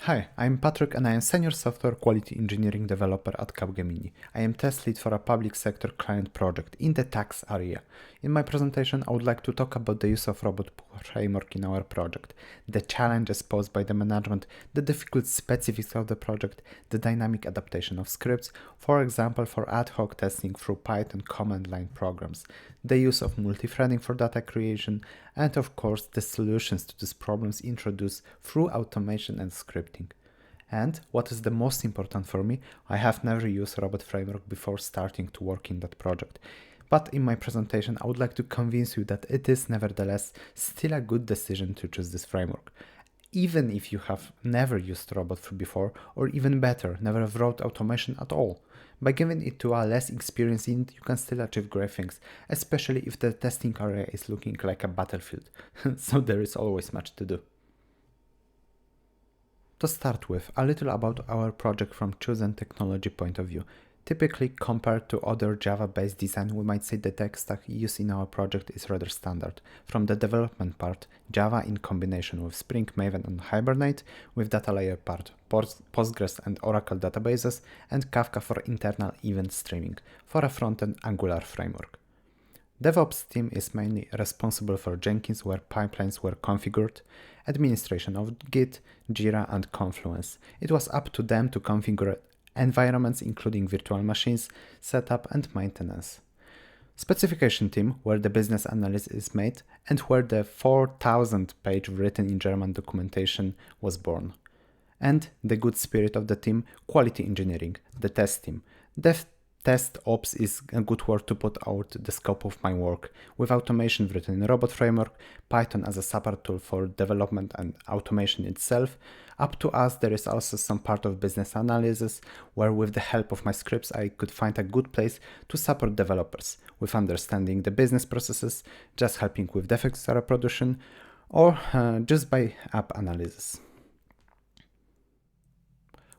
Hi, I'm Patryk and I am Senior Software Quality Engineering Developer at Capgemini. I am test lead for a public sector client project in the tax area. In my presentation, I would like to talk about the use of robot framework in our project, the challenges posed by the management, the difficult specifics of the project, the dynamic adaptation of scripts, for example for ad hoc testing through Python command line programs, the use of multi-threading for data creation, and of course the solutions to these problems introduced through automation and scripting. And what is the most important for me, I have never used robot framework before starting to work in that project. But in my presentation, I would like to convince you that it is nevertheless still a good decision to choose this framework. Even if you have never used robot before, or even better, never wrote automation at all. By giving it to a less experienced in it, you can still achieve great things, especially if the testing area is looking like a battlefield. So there is always much to do. To start with, a little about our project from chosen technology point of view. Typically, compared to other Java-based design, we might say the tech stack used in our project is rather standard. From the development part, Java in combination with Spring, Maven and Hibernate, with data layer part, Postgres and Oracle databases, and Kafka for internal event streaming, for a front-end Angular framework. DevOps team is mainly responsible for Jenkins where pipelines were configured, administration of Git, Jira and Confluence. It was up to them to configure environments including virtual machines, setup and maintenance. Specification team where the business analysis is made and where the 4,000 page written in German documentation was born. And the good spirit of the team, quality engineering, the test team. Test ops is a good word to put out the scope of my work, with automation written in robot framework, Python as a support tool for development and automation itself. Up to us there is also some part of business analysis, where with the help of my scripts I could find a good place to support developers, with understanding the business processes, just helping with defects reproduction, or just by app analysis.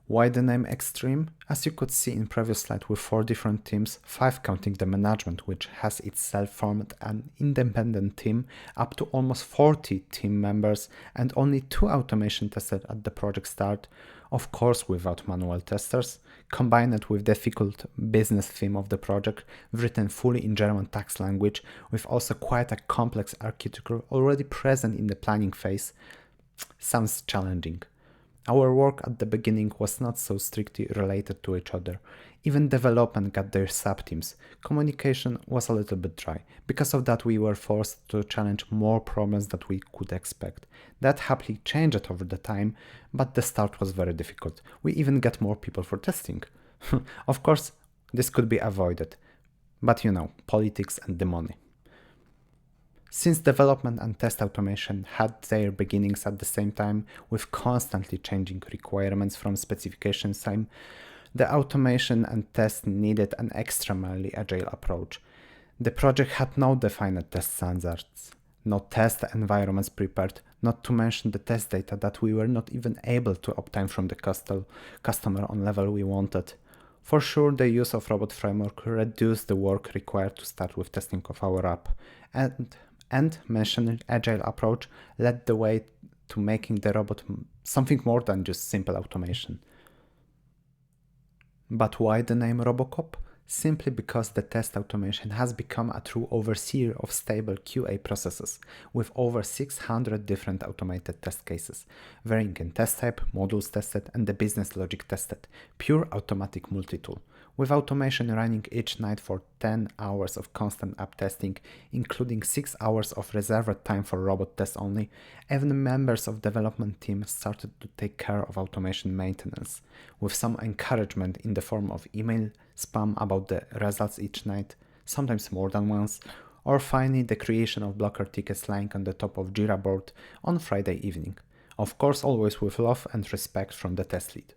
Why the name Extreme? As you could see in previous slide with 4 different teams, 5 counting the management which has itself formed an independent team, up to almost 40 team members and only 2 automation tested at the project start, of course without manual testers, combined with difficult business theme of the project, written fully in German tax language with also quite a complex architecture already present in the planning phase, sounds challenging. Our work at the beginning was not so strictly related to each other. Even development got their sub-teams. Communication was a little bit dry. Because of that we were forced to challenge more problems that we could expect. That happily changed over the time, but the start was very difficult. We even got more people for testing. Of course, this could be avoided. But you know, politics and the money. Since development and test automation had their beginnings at the same time, with constantly changing requirements from specification time, the automation and test needed an extremely agile approach. The project had no defined test standards, no test environments prepared, not to mention the test data that we were not even able to obtain from the customer on level we wanted. For sure, the use of robot framework reduced the work required to start with testing of our app, and mentioned agile approach led the way to making the robot something more than just simple automation. But why the name Robo-cop? Simply because the test automation has become a true overseer of stable QA processes, with over 600 different automated test cases, varying in test type, modules tested, and the business logic tested, pure automatic multi-tool, with automation running each night for 10 hours of constant app testing, including 6 hours of reserved time for robot tests only. Even members of development team started to take care of automation maintenance, with some encouragement in the form of email spam about the results each night, sometimes more than once, or finally the creation of blocker tickets lying on the top of Jira board on Friday evening. Of course, always with love and respect from the test lead.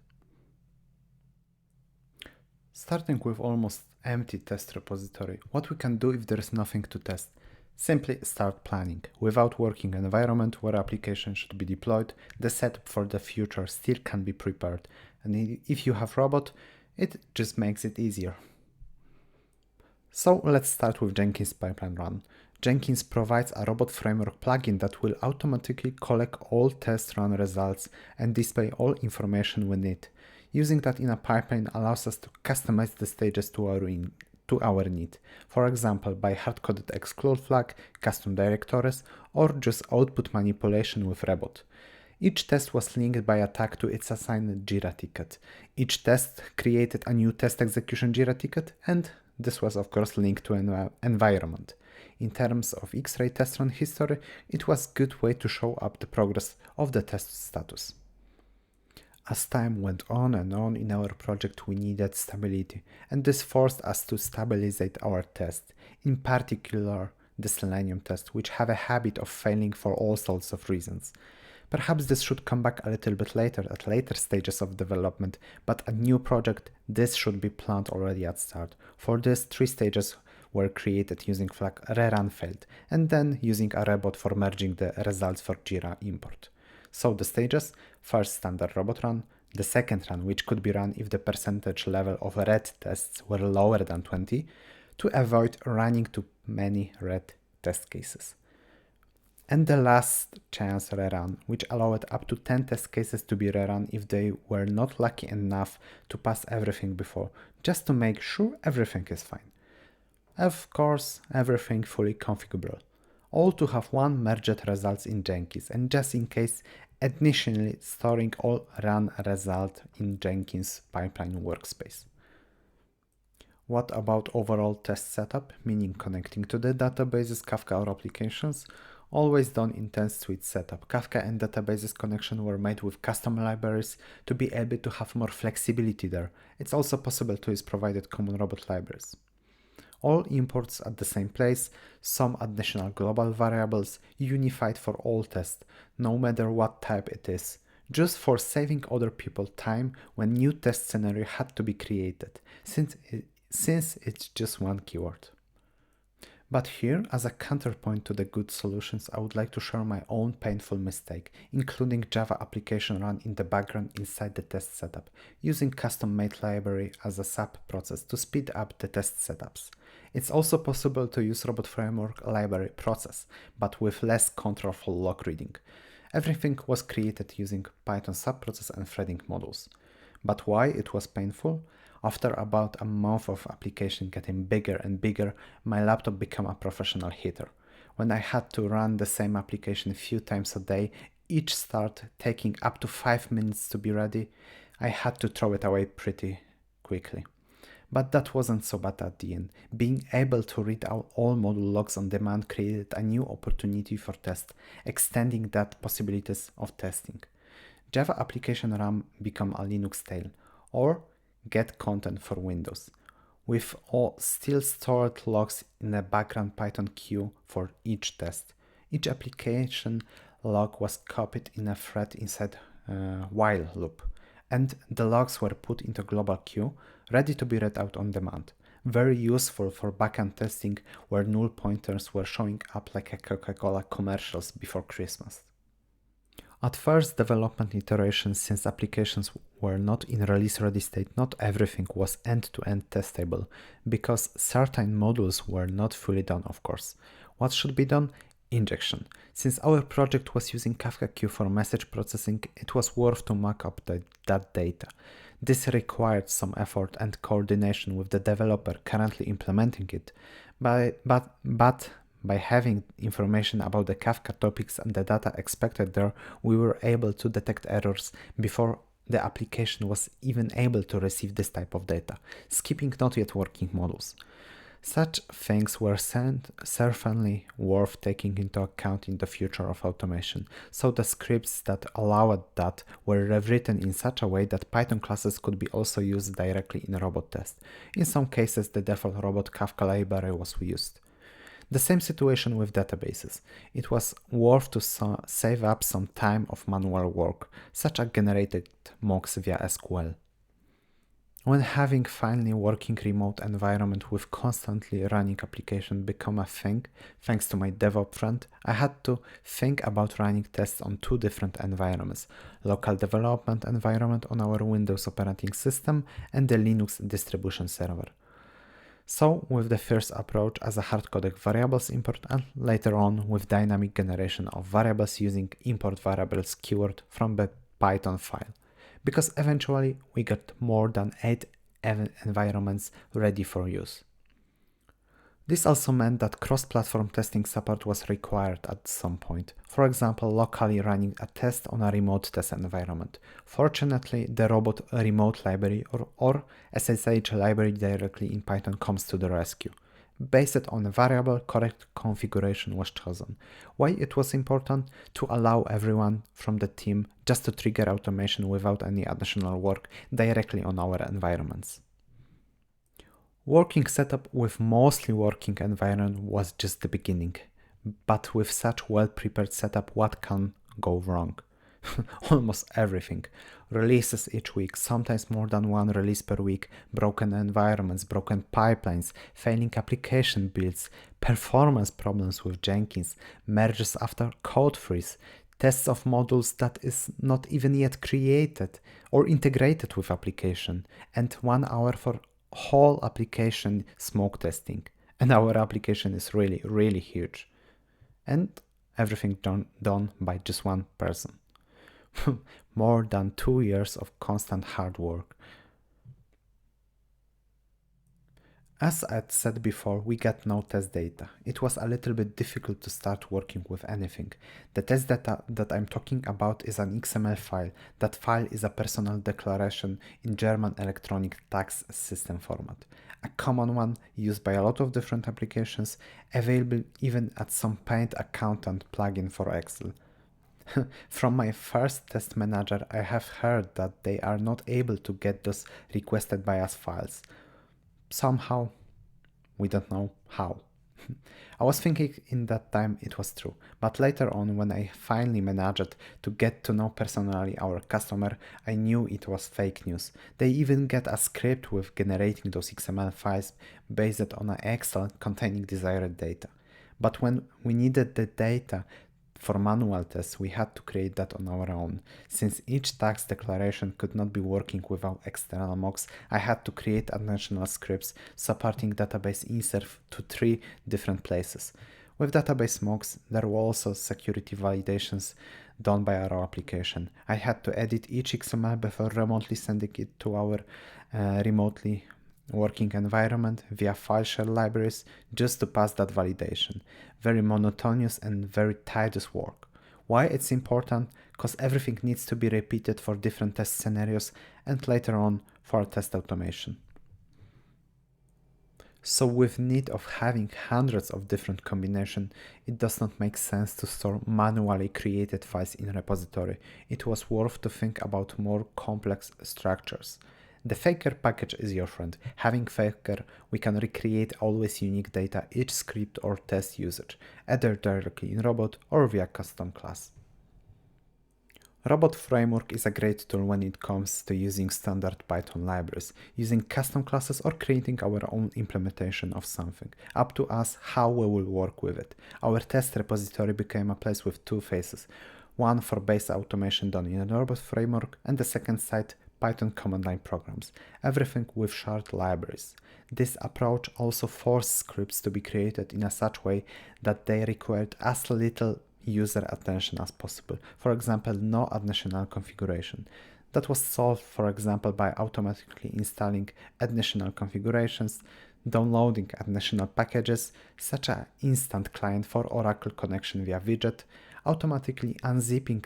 Starting with almost empty test repository, what we can do if there is nothing to test? Simply start planning. Without working environment where application should be deployed, the setup for the future still can be prepared. And if you have robot, it just makes it easier. So let's start with Jenkins pipeline run. Jenkins provides a robot framework plugin that will automatically collect all test run results and display all information we need. Using that in a pipeline allows us to customize the stages to our need. For example, by hard-coded exclude flag, custom directories, or just output manipulation with Rebot. Each test was linked by a tag to its assigned Jira ticket. Each test created a new test execution Jira ticket, and this was of course linked to an environment. In terms of X-ray test run history, it was a good way to show up the progress of the test status. As time went on and on in our project, we needed stability, and this forced us to stabilize our test, in particular the Selenium test, which have a habit of failing for all sorts of reasons. Perhaps this should come back a little bit later, at later stages of development, but a new project, this should be planned already at start. For this, 3 stages were created using flag rerun failed, and then using a rebot for merging the results for Jira import. So the stages: first standard robot run, the second run, which could be run if the percentage level of red tests were lower than 20, to avoid running too many red test cases. And the last chance rerun, which allowed up to 10 test cases to be rerun if they were not lucky enough to pass everything before, just to make sure everything is fine. Of course, everything fully configurable. All to have one merged results in Jenkins, and just in case, initially storing all run result in Jenkins pipeline workspace. What about overall test setup, meaning connecting to the databases, Kafka or applications? Always done in test suite setup. Kafka and databases connection were made with custom libraries to be able to have more flexibility there. It's also possible to use provided common robot libraries. All imports at the same place, some additional global variables, unified for all tests, no matter what type it is, just for saving other people time when new test scenario had to be created, since it's just one keyword. But here, as a counterpoint to the good solutions, I would like to share my own painful mistake, including Java application run in the background inside the test setup, using custom-made library as a sub process to speed up the test setups. It's also possible to use robot framework library process, but with less control for log reading. Everything was created using Python subprocess and threading modules. But why it was painful? After about a month of application getting bigger and bigger, my laptop became a professional hitter. When I had to run the same application a few times a day, each start taking up to 5 minutes to be ready, I had to throw it away pretty quickly. But that wasn't so bad at the end. Being able to read out all module logs on demand created a new opportunity for test, extending that possibilities of testing. Java application RAM become a Linux tail, or get content for Windows, with all still stored logs in a background Python queue for each test. Each application log was copied in a thread inside while loop, and the logs were put into global queue, ready to be read out on demand. Very useful for backend testing where null pointers were showing up like a Coca-Cola commercials before Christmas. At first development iterations, since applications were not in release-ready state, not everything was end-to-end testable, because certain modules were not fully done, of course. What should be done? Injection. Since our project was using Kafka queue for message processing, it was worth to mock up that data. This required some effort and coordination with the developer currently implementing it, but by having information about the Kafka topics and the data expected there, we were able to detect errors before the application was even able to receive this type of data, skipping not yet working modules. Such things were certainly worth taking into account in the future of automation, so the scripts that allowed that were rewritten in such a way that Python classes could be also used directly in robot test. In some cases, the default robot Kafka library was used. The same situation with databases. It was worth to save up some time of manual work, such as generated mocks via SQL. When having finally working remote environment with constantly running application become a thing, thanks to my DevOps friend, I had to think about running tests on 2 different environments: local development environment on our Windows operating system and the Linux distribution server. So with the first approach as a hard-coded variables import, and later on with dynamic generation of variables using import variables keyword from the Python file. Because eventually we got more than 8 environments ready for use. This also meant that cross-platform testing support was required at some point, for example locally running a test on a remote test environment. Fortunately, the robot remote library or SSH library directly in Python comes to the rescue. Based on a variable, correct configuration was chosen. Why it was important? To allow everyone from the team just to trigger automation without any additional work directly on our environments. Working setup with mostly working environment was just the beginning, but with such well-prepared setup, what can go wrong? Almost everything. Releases each week, sometimes more than one release per week, broken environments, broken pipelines, failing application builds, performance problems with Jenkins, merges after code freeze, tests of modules that is not even yet created or integrated with application, and 1 hour for whole application smoke testing. And our application is really huge. And everything done by just one person. More than 2 years of constant hard work. As I'd said before, we got no test data. It was a little bit difficult to start working with anything. The test data that I'm talking about is an XML file. That file is a personal declaration in German electronic tax system format. A common one used by a lot of different applications, available even at some paid accountant plugin for Excel. From my first test manager, I have heard that they are not able to get those requested by us files. Somehow, we don't know how. I was thinking in that time it was true, but later on when I finally managed to get to know personally our customer, I knew it was fake news. They even get a script with generating those XML files based on an Excel containing desired data. But when we needed the data for manual tests, we had to create that on our own. Since each tax declaration could not be working without external mocks, I had to create additional scripts supporting database insert to 3 different places. With database mocks, there were also security validations done by our application. I had to edit each XML before remotely sending it to our remotely working environment via file share libraries just to pass that validation. Very monotonous and very tedious work. Why it's important? Because everything needs to be repeated for different test scenarios and later on for test automation. So with need of having hundreds of different combinations, it does not make sense to store manually created files in a repository. It was worth to think about more complex structures. The Faker package is your friend. Having Faker, we can recreate always unique data each script or test usage, either directly in Robot or via custom class. Robot Framework is a great tool when it comes to using standard Python libraries, using custom classes or creating our own implementation of something. Up to us how we will work with it. Our test repository became a place with 2 phases. One for base automation done in a Robot Framework and the second side Python command line programs, everything with shared libraries. This approach also forced scripts to be created in a such way that they required as little user attention as possible. For example, no additional configuration. That was solved, for example, by automatically installing additional configurations, downloading additional packages, such as instant client for Oracle connection via widget, automatically unzipping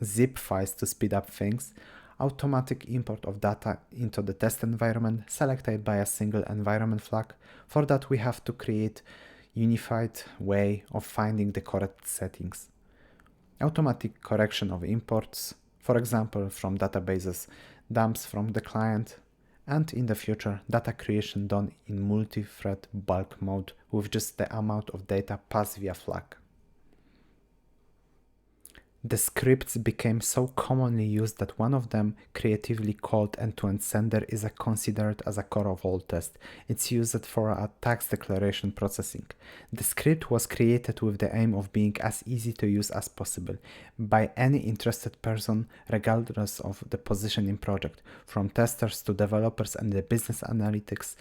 zip files to speed up things, automatic import of data into the test environment selected by a single environment flag. For that we have to create unified way of finding the correct settings. Automatic correction of imports, for example from databases, dumps from the client, and in the future data creation done in multi-thread bulk mode with just the amount of data passed via flag. The scripts became so commonly used that one of them, creatively called end-to-end sender, is considered as a core of all tests. It's used for a tax declaration processing. The script was created with the aim of being as easy to use as possible by any interested person, regardless of the position in project, from testers to developers and the business analytics.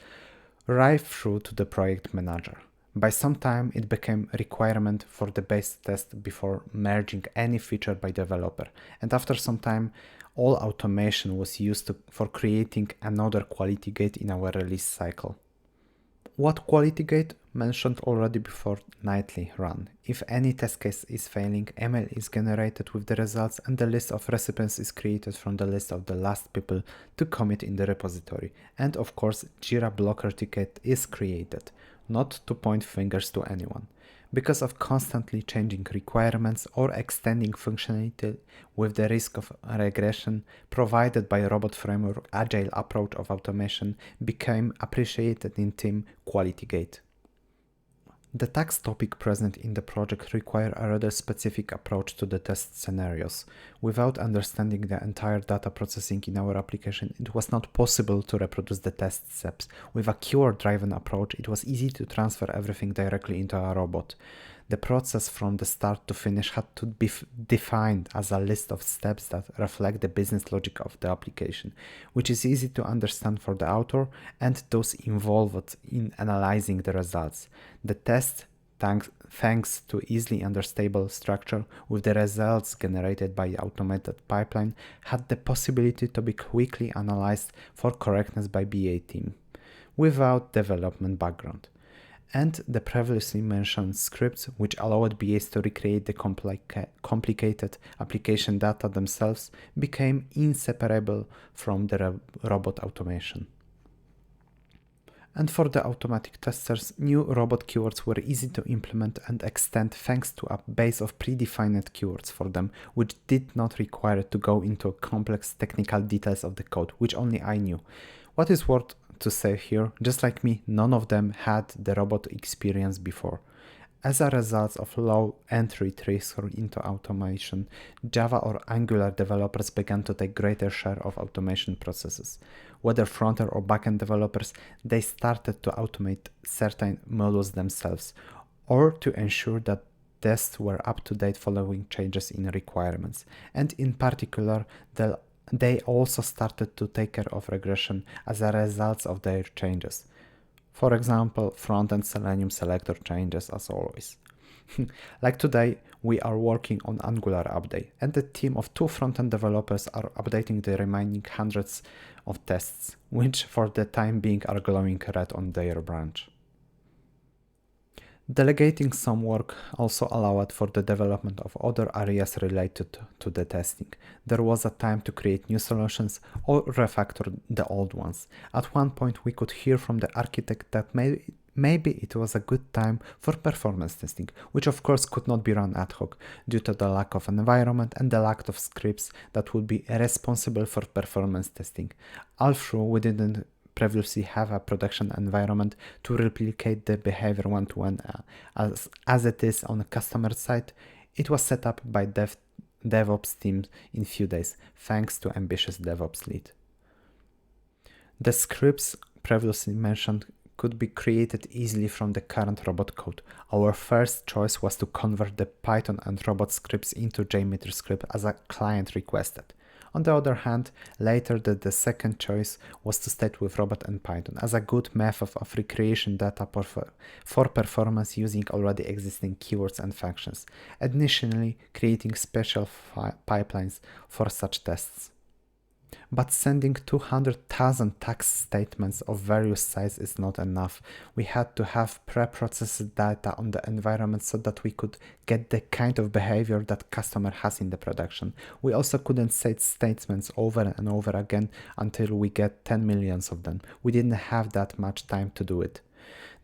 right through to the project manager. By some time, it became a requirement for the base test before merging any feature by developer, and after some time, all automation was used for creating another quality gate in our release cycle. What quality gate? Mentioned already before nightly run. If any test case is failing, email is generated with the results and the list of recipients is created from the list of the last people to commit in the repository. And of course, Jira blocker ticket is created, not to point fingers to anyone. Because of constantly changing requirements or extending functionality with the risk of regression provided by a robot framework, agile approach of automation became appreciated in team quality gate. The tax topic present in the project require a rather specific approach to the test scenarios. Without understanding the entire data processing in our application, it was not possible to reproduce the test steps. With a keyword-driven approach, it was easy to transfer everything directly into a robot. The process from the start to finish had to be defined as a list of steps that reflect the business logic of the application, which is easy to understand for the author and those involved in analyzing the results. The test, thanks to easily understandable structure with the results generated by automated pipeline, had the possibility to be quickly analyzed for correctness by BA team without development background. And the previously mentioned scripts, which allowed BAs to recreate the complicated application data themselves, became inseparable from the robot automation. And for the automatic testers, new robot keywords were easy to implement and extend thanks to a base of predefined keywords for them, which did not require to go into complex technical details of the code, which only I knew. What is worth to say here, just like me, none of them had the robot experience before. As a result of low entry threshold into automation, Java or Angular developers began to take greater share of automation processes. Whether front-end or back-end developers, they started to automate certain modules themselves, or to ensure that tests were up to date following changes in requirements. And in particular, they also started to take care of regression as a result of their changes. For example, front-end Selenium selector changes as always. Like today, we are working on Angular update, and a team of 2 front-end developers are updating the remaining hundreds of tests, which for the time being are glowing red on their branch. Delegating some work also allowed for the development of other areas related to the testing. There was a time to create new solutions or refactor the old ones. At one point we could hear from the architect that maybe it was a good time for performance testing, which of course could not be run ad hoc due to the lack of an environment and the lack of scripts that would be responsible for performance testing. Although we didn't previously have a production environment to replicate the behavior one-to-one as it is on a customer side, it was set up by DevOps teams in few days, thanks to ambitious DevOps lead. The scripts previously mentioned could be created easily from the current robot code. Our first choice was to convert the Python and robot scripts into JMeter script as a client requested. On the other hand, later the second choice was to start with Robot and Python as a good method of recreation data for performance using already existing keywords and functions, additionally creating special pipelines for such tests. But sending 200,000 tax statements of various sizes is not enough. We had to have pre-processed data on the environment so that we could get the kind of behavior that customer has in the production. We also couldn't say statements over and over again until we get 10 millions of them. We didn't have that much time to do it.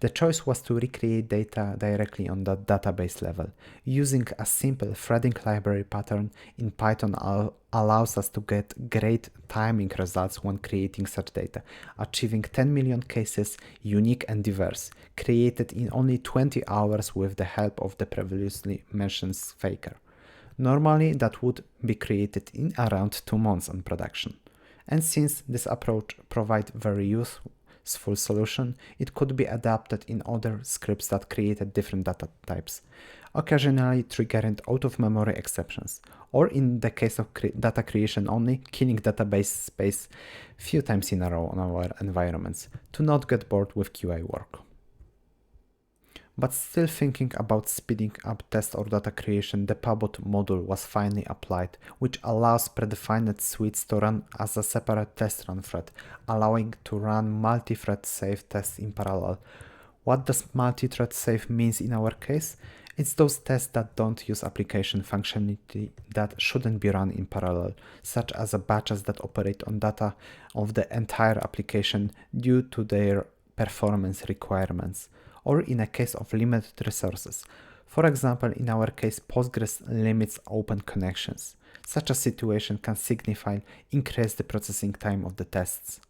The choice was to recreate data directly on the database level. Using a simple threading library pattern in Python allows us to get great timing results when creating such data, achieving 10 million cases, unique and diverse, created in only 20 hours with the help of the previously mentioned faker. Normally, that would be created in around 2 months on production. And since this approach provides very successful solution, it could be adapted in other scripts that created different data types, occasionally triggering out-of-memory exceptions, or in the case of data creation only, killing database space few times in a row on our environments to not get bored with QA work. But still thinking about speeding up test or data creation, the Pabot module was finally applied, which allows predefined suites to run as a separate test run thread, allowing to run multi-thread safe tests in parallel. What does multi-thread safe means in our case? It's those tests that don't use application functionality that shouldn't be run in parallel, such as batches that operate on data of the entire application due to their performance requirements, or in a case of limited resources. For example, in our case, Postgres limits open connections. Such a situation can signify increase the processing time of the tests.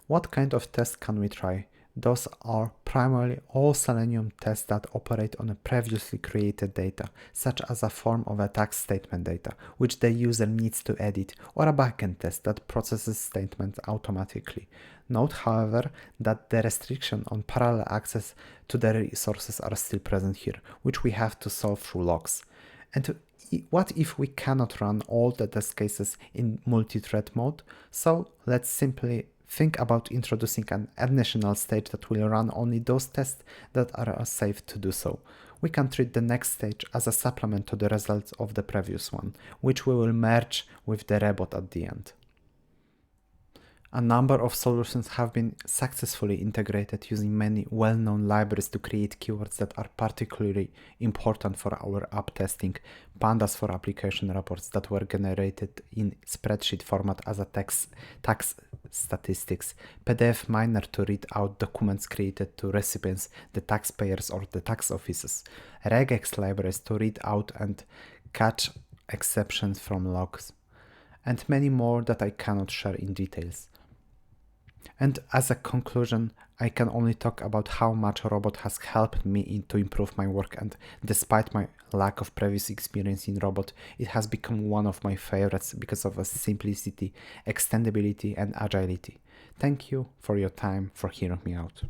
What kind of tests can we try? Those are primarily all Selenium tests that operate on a previously created data, such as a form of a tax statement data, which the user needs to edit, or a backend test that processes statements automatically. Note, however, that the restriction on parallel access to the resources are still present here, which we have to solve through logs. And what if we cannot run all the test cases in multi-thread mode? So let's simply think about introducing an additional stage that will run only those tests that are safe to do so. We can treat the next stage as a supplement to the results of the previous one, which we will merge with the robot at the end. A number of solutions have been successfully integrated using many well-known libraries to create keywords that are particularly important for our app testing, pandas for application reports that were generated in spreadsheet format as a tax statistics, PDF miner to read out documents created to recipients, the taxpayers or the tax offices, regex libraries to read out and catch exceptions from logs, and many more that I cannot share in details. And as a conclusion, I can only talk about how much Robot has helped me to improve my work, and despite my lack of previous experience in Robot, it has become one of my favorites because of its simplicity, extendability and agility. Thank you for your time, for hearing me out.